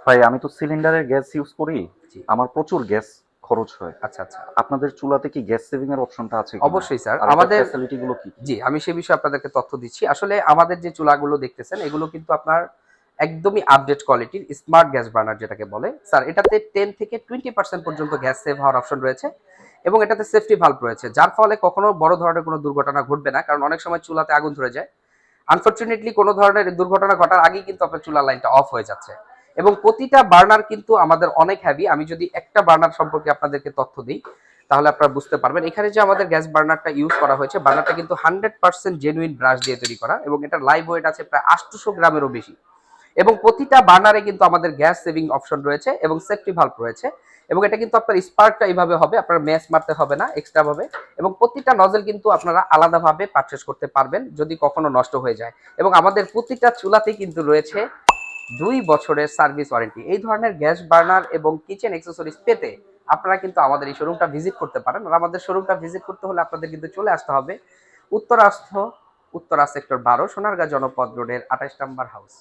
ভাই আমি তো সিলিন্ডারের গ্যাস ইউজ করি, জি। আমার প্রচুর গ্যাস খরচ হয়। আচ্ছা, আচ্ছা। আপনাদের চুলাতে কি গ্যাস সেভিং এর অপশনটা আছে কিনা? অবশ্যই স্যার। আর এটার আমাদের ফ্যাসিলিটি গুলো কি কি? জি, আমি সে বিষয়ে আপনাদেরকে তথ্য দিচ্ছি। আসলে আমাদের যে চুলাগুলো দেখতেছেন এগুলো কিন্তু আপনার একদমই আপডেট কোয়ালিটির স্মার্ট গ্যাস বার্নার যেটাকে বলে। স্যার এটাতে 10 থেকে 20% পর্যন্ত গ্যাস সেভ হওয়ার অপশন রয়েছে এবং এটাতে সেফটি ভালভ রয়েছে। যার ফলে কখনো বড় ধরনের কোনো দুর্ঘটনা ঘটবে না। কারণ অনেক সময় চুলাতে আগুন ধরে যায়। আনফরচুনেটলি কোনো ধরনের দুর্ঘটনা ঘটার আগেই কিন্তু আপনার চুলার লাইনটা অফ হয়ে যাচ্ছে। এবং প্রতিটা বার্নার কিন্তু আমাদের অনেক হেভি। আমি যদি একটা বার্নার সম্পর্কে আপনাদেরকে তথ্য দিই, তাহলে আপনারা বুঝতে পারবেন। এখানে যে আমাদের গ্যাস বার্নারটা ইউজ করা হয়েছে, বার্নারটা কিন্তু 100% জেনুইন ব্রাশ দিয়ে তৈরি করা এবং এটার লাইভ ওয়েট আছে প্রায় 800 গ্রামেরও বেশি। এবং প্রতিটা বার্নারে কিন্তু আমাদের গ্যাস সেভিং অপশন রয়েছে এবং সেফটি ভালভ রয়েছে। এবং এটা কিন্তু আপনার স্পার্কটা এইভাবে হবে, আপনার ম্যাচ মারতে হবে না এক্সট্রা ভাবে। এবং প্রতিটা নজল কিন্তু আপনারা আলাদাভাবে পারচেজ করতে পারবেন যদি কখনো নষ্ট হয়ে যায়। এবং আমাদের প্রতিটা চুলাতেই কিন্তু রয়েছে 2 বছরের সার্ভিস ওয়ারেন্টি। এই ধরনের গ্যাস বার্নার এবং কিচেন অ্যাক্সেসরিজ পেতে আপনারা কিন্তু আমাদের এই শোরুমটা ভিজিট করতে পারেন। আর আমাদের শোরুমটা ভিজিট করতে হলে আপনাদের কিন্তু চলে আসতে হবে উত্তরাস্থ, উত্তরা সেক্টর 12, সোনারগাঁ জনপদ রোডের 28 নম্বর হাউস।